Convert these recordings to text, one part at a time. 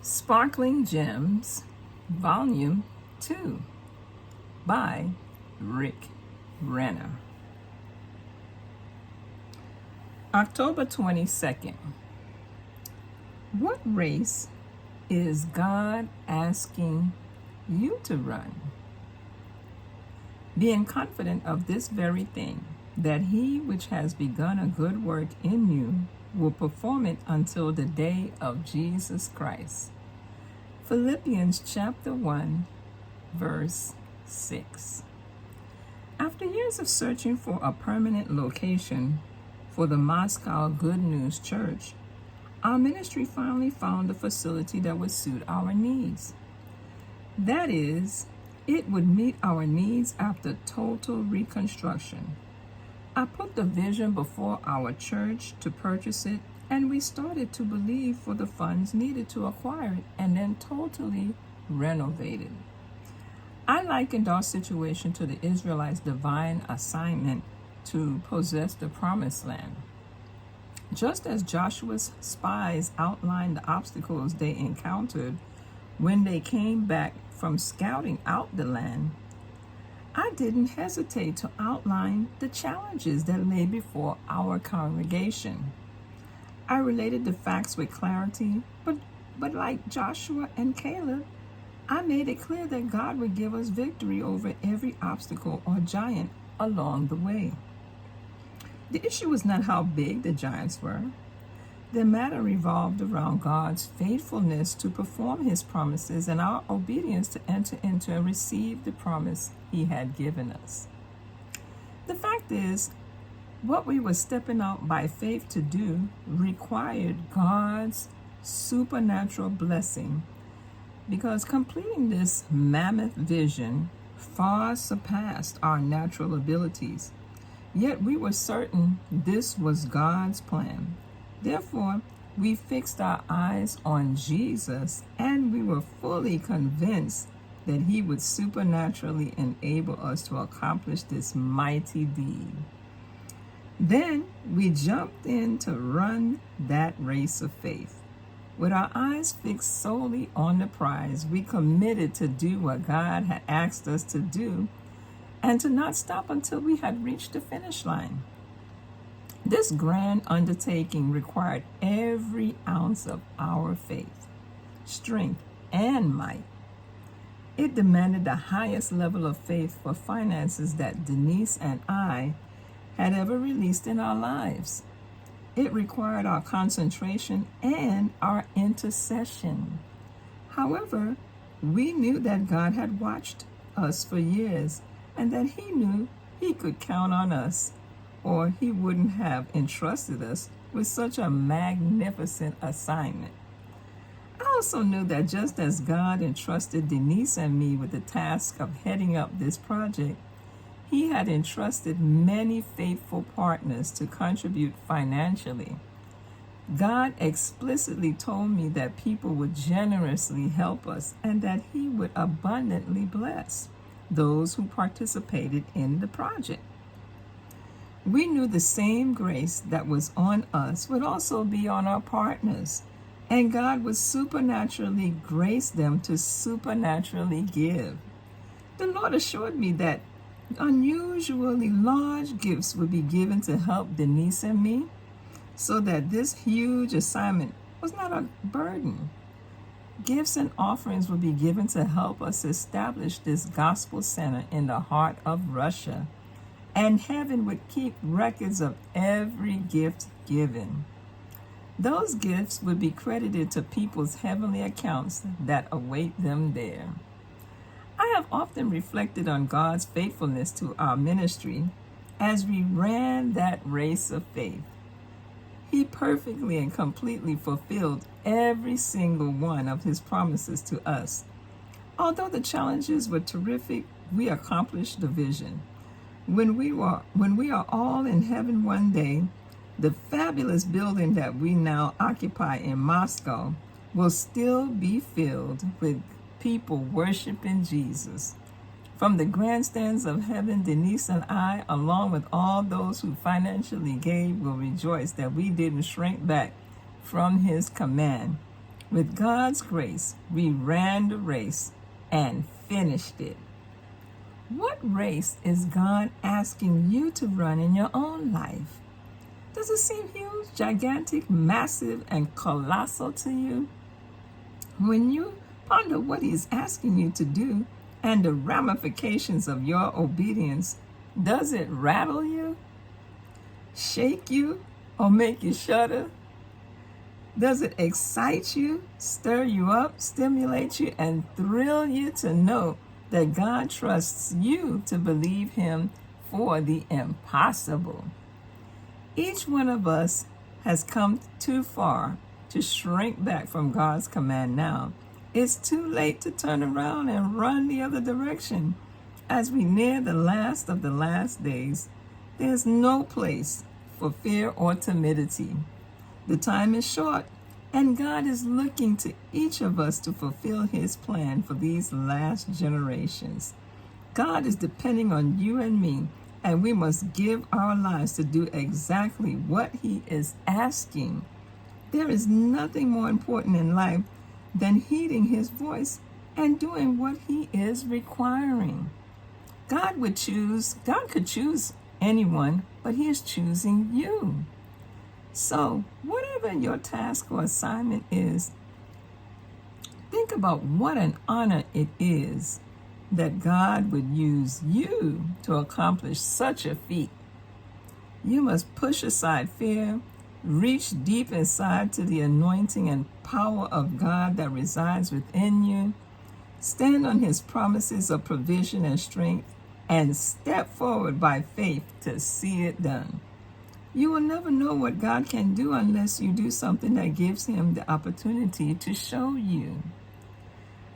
Sparkling Gems, Volume 2 by Renner. October 22nd. What race is God asking you to run? Being confident of this very thing, that he which has begun a good work in you will perform it until the day of Jesus Christ. Philippians chapter 1, verse 6. After years of searching for a permanent location for the Moscow Good News Church, our ministry finally found a facility that would suit our needs. That is, it would meet our needs after total reconstruction. I put the vision before our church to purchase it, and we started to believe for the funds needed to acquire it and then totally renovate it. I likened our situation to the Israelites' divine assignment to possess the promised land. Just as Joshua's spies outlined the obstacles they encountered when they came back from scouting out the land, I didn't hesitate to outline the challenges that lay before our congregation. I related the facts with clarity, but like Joshua and Caleb, I made it clear that God would give us victory over every obstacle or giant along the way. The issue was not how big the giants were. The matter revolved around God's faithfulness to perform his promises and our obedience to enter into and receive the promise he had given us. The fact is, what we were stepping out by faith to do required God's supernatural blessing, because completing this mammoth vision far surpassed our natural abilities. Yet we were certain this was God's plan. Therefore, we fixed our eyes on Jesus, and we were fully convinced that he would supernaturally enable us to accomplish this mighty deed. Then we jumped in to run that race of faith. With our eyes fixed solely on the prize, we committed to do what God had asked us to do and to not stop until we had reached the finish line. This grand undertaking required every ounce of our faith, strength, and might. It demanded the highest level of faith for finances that Denise and I had ever released in our lives. It required our concentration and our intercession. However, we knew that God had watched us for years and that he knew he could count on us, or he wouldn't have entrusted us with such a magnificent assignment. I also knew that just as God entrusted Denise and me with the task of heading up this project, he had entrusted many faithful partners to contribute financially. God explicitly told me that people would generously help us and that he would abundantly bless those who participated in the project. We knew the same grace that was on us would also be on our partners, and God would supernaturally grace them to supernaturally give. The Lord assured me that unusually large gifts would be given to help Denise and me, so that this huge assignment was not a burden. Gifts and offerings would be given to help us establish this gospel center in the heart of Russia, and heaven would keep records of every gift given. Those gifts would be credited to people's heavenly accounts that await them there. I have often reflected on God's faithfulness to our ministry as we ran that race of faith. He perfectly and completely fulfilled every single one of his promises to us. Although the challenges were terrific, we accomplished the vision. When we are all in heaven one day, the fabulous building that we now occupy in Moscow will still be filled with people worshiping Jesus. From the grandstands of heaven, Denise and I, along with all those who financially gave, will rejoice that we didn't shrink back from his command. With God's grace, we ran the race and finished it. What race is God asking you to run in your own life? Does it seem huge, gigantic, massive, and colossal to you? When you ponder what He's asking you to do and the ramifications of your obedience, does it rattle you, shake you, or make you shudder? Does it excite you, stir you up, stimulate you, and thrill you to know that God trusts you to believe Him for the impossible? Each one of us has come too far to shrink back from God's command now. It's too late to turn around and run the other direction. As we near the last of the last days, there's no place for fear or timidity. The time is short, and God is looking to each of us to fulfill His plan for these last generations. God is depending on you and me, and we must give our lives to do exactly what He is asking. There is nothing more important in life than heeding His voice and doing what He is requiring. God could choose anyone, but He is choosing you. So, whatever your task or assignment is, think about what an honor it is that God would use you to accomplish such a feat. You must push aside fear, reach deep inside to the anointing and power of God that resides within you, stand on His promises of provision and strength, and step forward by faith to see it done. You will never know what God can do unless you do something that gives Him the opportunity to show you.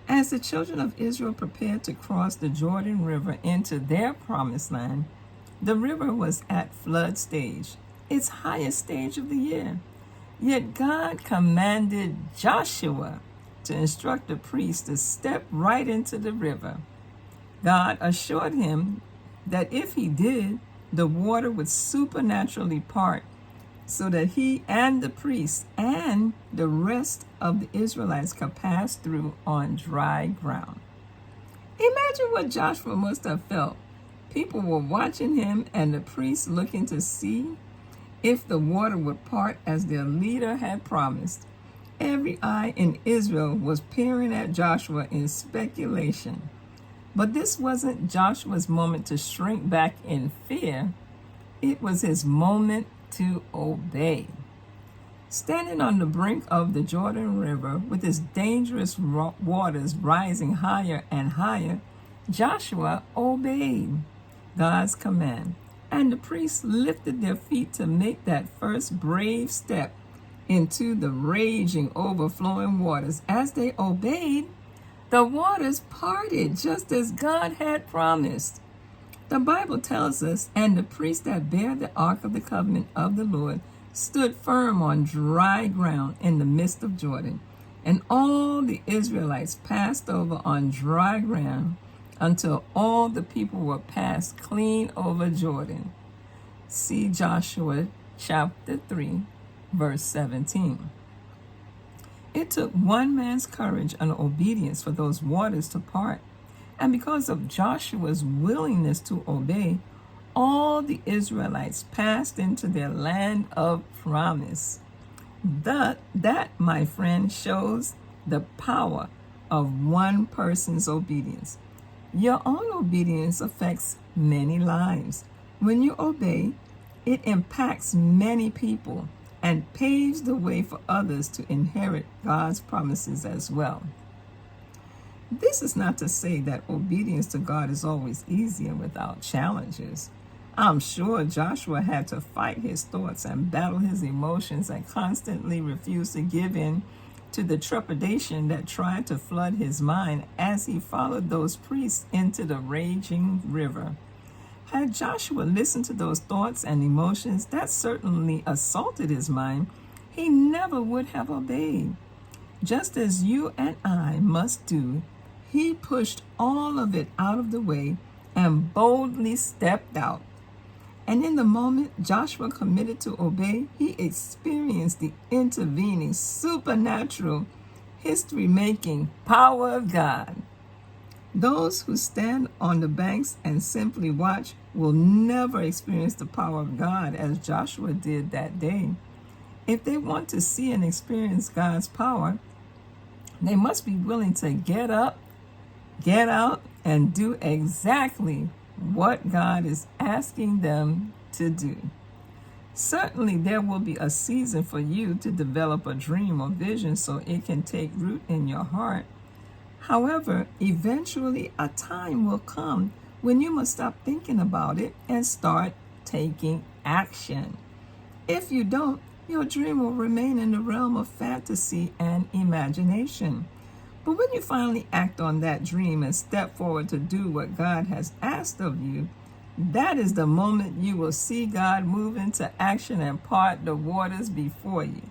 As the children of Israel prepared to cross the Jordan River into their promised land, the river was at flood stage, its highest stage of the year. Yet God commanded Joshua to instruct the priest to step right into the river. God assured him that if he did, the water would supernaturally part so that he and the priests and the rest of the Israelites could pass through on dry ground. Imagine what Joshua must have felt. People were watching him and the priests looking to see if the water would part as their leader had promised. Every eye in Israel was peering at Joshua in speculation. But this wasn't Joshua's moment to shrink back in fear. It was his moment to obey. Standing on the brink of the Jordan River with its dangerous waters rising higher and higher, Joshua obeyed God's command, and the priests lifted their feet to make that first brave step into the raging, overflowing waters. As they obeyed, the waters parted just as God had promised. The Bible tells us, and the priests that bear the ark of the covenant of the Lord stood firm on dry ground in the midst of Jordan, and all the Israelites passed over on dry ground until all the people were passed clean over Jordan. See Joshua chapter 3, verse 17. It took one man's courage and obedience for those waters to part. And because of Joshua's willingness to obey, all the Israelites passed into their land of promise. That, my friend, shows the power of one person's obedience. Your own obedience affects many lives. When you obey, it impacts many people and paves the way for others to inherit God's promises as well. This is not to say that obedience to God is always easy and without challenges. I'm sure Joshua had to fight his thoughts and battle his emotions and constantly refuse to give in to the trepidation that tried to flood his mind as he followed those priests into the raging river. Had Joshua listened to those thoughts and emotions that certainly assaulted his mind, he never would have obeyed. Just as you and I must do, he pushed all of it out of the way and boldly stepped out. And in the moment Joshua committed to obey, he experienced the intervening supernatural history-making power of God. Those who stand on the banks and simply watch will never experience the power of God as Joshua did that day. If they want to see and experience God's power, they must be willing to get up, get out, and do exactly what God is asking them to do. Certainly, there will be a season for you to develop a dream or vision so it can take root in your heart. However, eventually a time will come when you must stop thinking about it and start taking action. If you don't, your dream will remain in the realm of fantasy and imagination. But when you finally act on that dream and step forward to do what God has asked of you, that is the moment you will see God move into action and part the waters before you.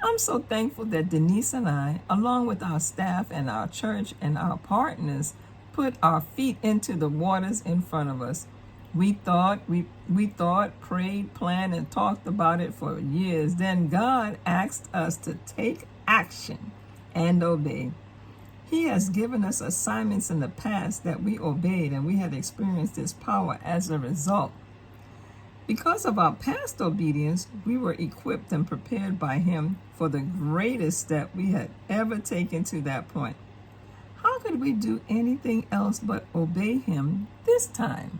I'm so thankful that Denise and I, along with our staff and our church and our partners, put our feet into the waters in front of us. We thought, prayed, planned, and talked about it for years. Then God asked us to take action and obey. He has given us assignments in the past that we obeyed, and we had experienced His power as a result. Because of our past obedience, we were equipped and prepared by Him for the greatest step we had ever taken to that point. How could we do anything else but obey Him this time?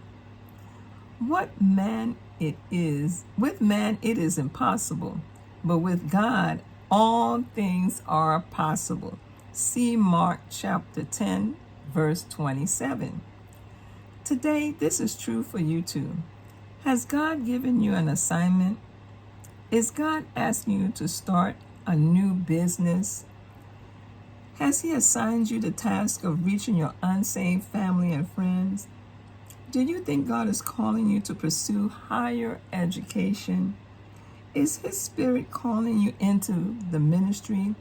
With man it is impossible, but with God all things are possible. See Mark chapter 10, verse 27. Today, this is true for you too. Has God given you an assignment? Is God asking you to start a new business? Has He assigned you the task of reaching your unsaved family and friends? Do you think God is calling you to pursue higher education? Is His Spirit calling you into the ministry?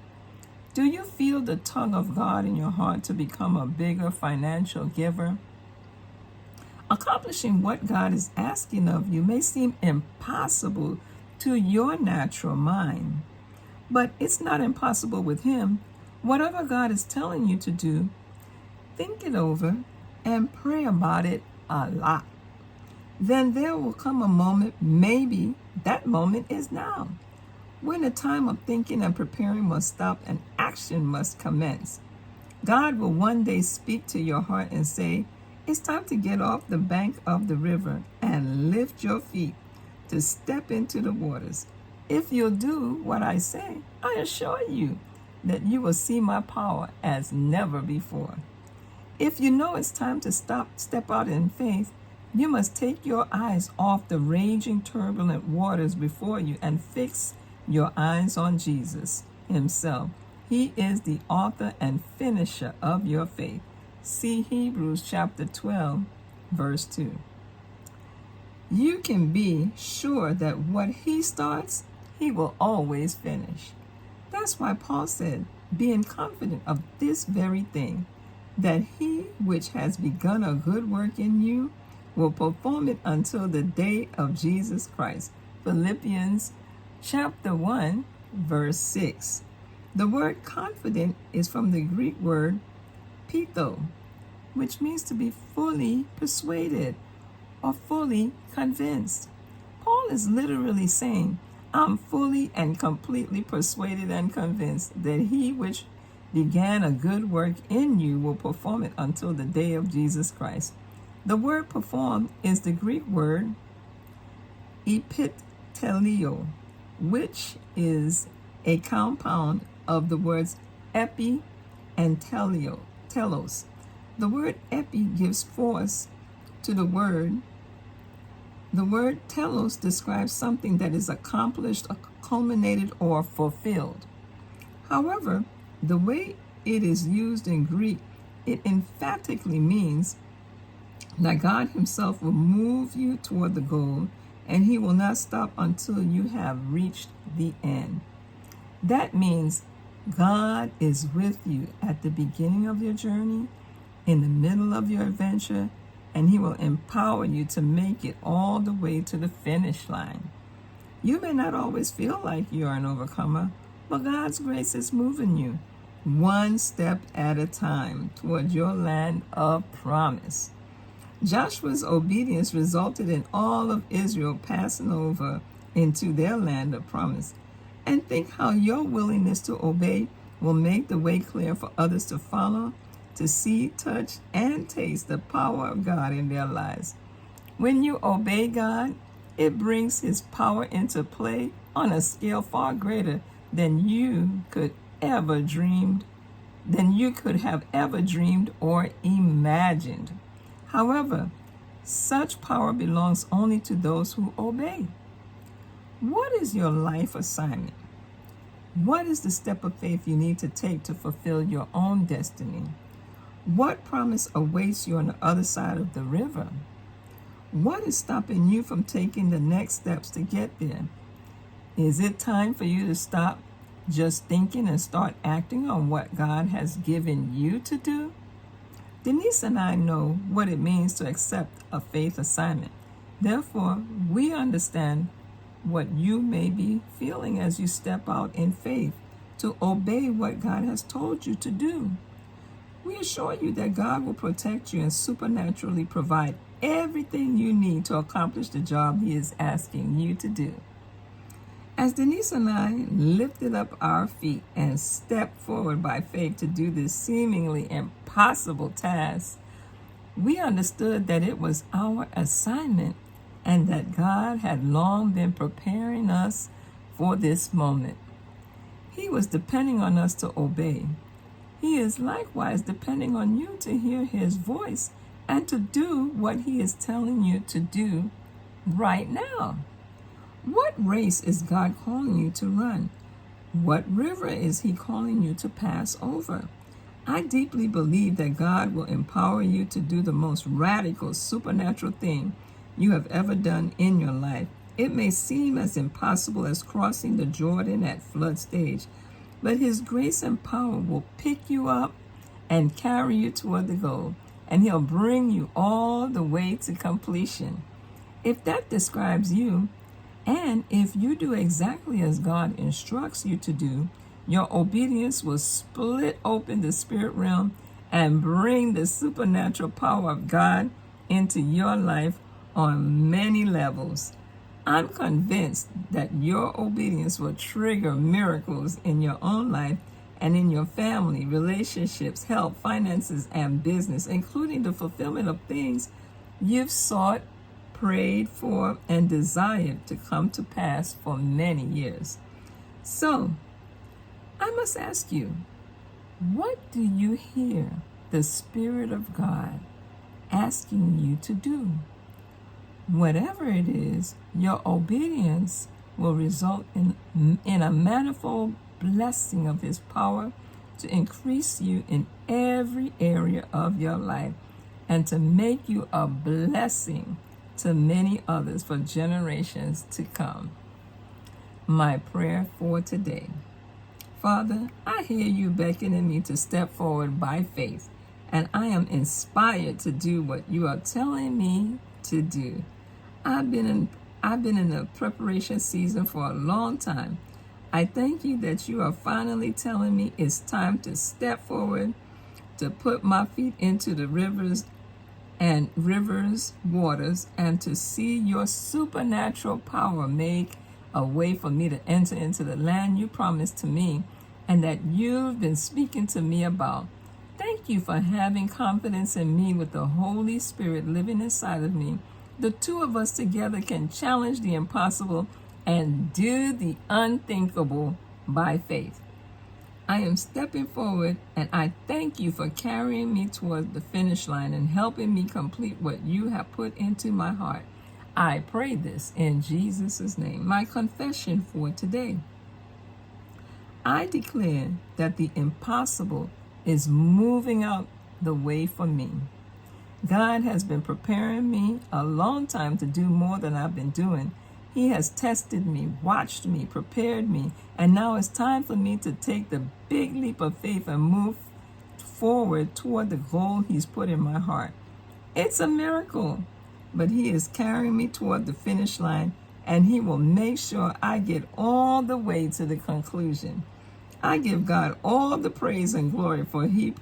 Do you feel the tug of God in your heart to become a bigger financial giver? Accomplishing what God is asking of you may seem impossible to your natural mind, but it's not impossible with Him. Whatever God is telling you to do, think it over and pray about it a lot. Then there will come a moment, maybe that moment is now, when the time of thinking and preparing must stop and action must commence. God will one day speak to your heart and say, it's time to get off the bank of the river and lift your feet to step into the waters. If you'll do what I say, I assure you that you will see my power as never before. If you know it's time to step out in faith, you must take your eyes off the raging turbulent waters before you and fix your eyes on Jesus Himself. He is the author and finisher of your faith. See Hebrews chapter 12, verse 2. You can be sure that what He starts, He will always finish. That's why Paul said, being confident of this very thing, that He which has begun a good work in you will perform it until the day of Jesus Christ. Philippians chapter 1, verse 6. The word confident is from the Greek word pitho, which means to be fully persuaded or fully convinced. Paul is literally saying, I'm fully and completely persuaded and convinced that He which began a good work in you will perform it until the day of Jesus Christ. The word perform is the Greek word epitelio, which is a compound of the words epi and telos. The word epi gives force to the word. The word telos describes something that is accomplished, culminated, or fulfilled. However, the way it is used in Greek, it emphatically means that God Himself will move you toward the goal, and He will not stop until you have reached the end. That means God is with you at the beginning of your journey, in the middle of your adventure, and He will empower you to make it all the way to the finish line. You may not always feel like you are an overcomer, but God's grace is moving you. one step at a time toward your land of promise. Joshua's obedience resulted in all of Israel passing over into their land of promise. And think how your willingness to obey will make the way clear for others to follow, to see, touch, and taste the power of God in their lives. When you obey God, it brings His power into play on a scale far greater than you could have ever dreamed or imagined. However, such power belongs only to those who obey. What is your life assignment? What is the step of faith you need to take to fulfill your own destiny? What promise awaits you on the other side of the river? What is stopping you from taking the next steps to get there? Is it time for you to stop just thinking and start acting on what God has given you to do? Denise and I know what it means to accept a faith assignment. Therefore, we understand what you may be feeling as you step out in faith to obey what God has told you to do. We assure you that God will protect you and supernaturally provide everything you need to accomplish the job He is asking you to do. As Denise and I lifted up our feet and stepped forward by faith to do this seemingly impossible task, we understood that it was our assignment and that God had long been preparing us for this moment. He was depending on us to obey. He is likewise depending on you to hear His voice and to do what He is telling you to do right now. What race is God calling you to run? What river is He calling you to pass over? I deeply believe that God will empower you to do the most radical supernatural thing you have ever done in your life. It may seem as impossible as crossing the Jordan at flood stage, but His grace and power will pick you up and carry you toward the goal, and He'll bring you all the way to completion. If that describes you, and if you do exactly as God instructs you to do, your obedience will split open the spirit realm and bring the supernatural power of God into your life on many levels. I'm convinced that your obedience will trigger miracles in your own life and in your family, relationships, health, finances, and business, including the fulfillment of things you've sought, prayed for, and desired to come to pass for many years. So, I must ask you, what do you hear the Spirit of God asking you to do? Whatever it is, your obedience will result in a manifold blessing of His power to increase you in every area of your life and to make you a blessing to many others for generations to come. My prayer for today. Father, I hear You beckoning me to step forward by faith, and I am inspired to do what You are telling me to do. I've been in a preparation season for a long time. I thank You that You are finally telling me it's time to step forward, to put my feet into the rivers, waters, and to see Your supernatural power make a way for me to enter into the land You promised to me and that You've been speaking to me about. Thank You for having confidence in me with the Holy Spirit living inside of me. The two of us together can challenge the impossible and do the unthinkable by faith. I am stepping forward, and I thank You for carrying me toward the finish line and helping me complete what You have put into my heart. I pray this in Jesus' name. My confession for today. I declare that the impossible is moving out the way for me. God has been preparing me a long time to do more than I've been doing. He has tested me, watched me, prepared me, and now it's time for me to take the big leap of faith and move forward toward the goal He's put in my heart. It's a miracle, but He is carrying me toward the finish line, and He will make sure I get all the way to the conclusion. I give God all the praise and glory, for he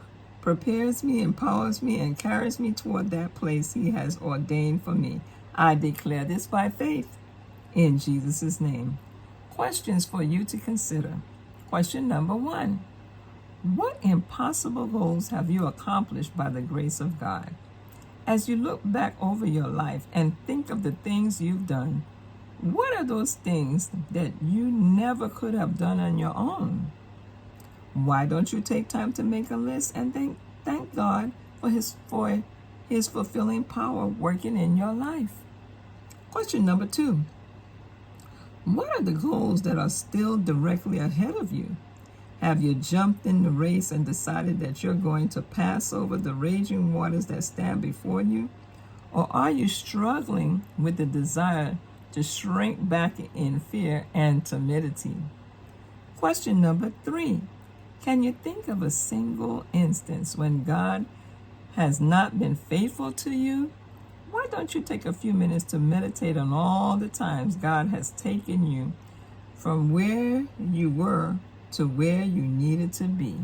prepares me, empowers me, and carries me toward that place he has ordained for me. I declare this by faith in Jesus' name. Questions for you to consider. Question number 1. What impossible goals have you accomplished by the grace of God? As you look back over your life and think of the things you've done, what are those things that you never could have done on your own? Why don't you take time to make a list and thank God for his fulfilling power working in your life? Question number 2. What are the goals that are still directly ahead of you? Have you jumped in the race and decided that you're going to pass over the raging waters that stand before you? Or are you struggling with the desire to shrink back in fear and timidity? Question number 3. Can you think of a single instance when God has not been faithful to you? Why don't you take a few minutes to meditate on all the times God has taken you from where you were to where you needed to be?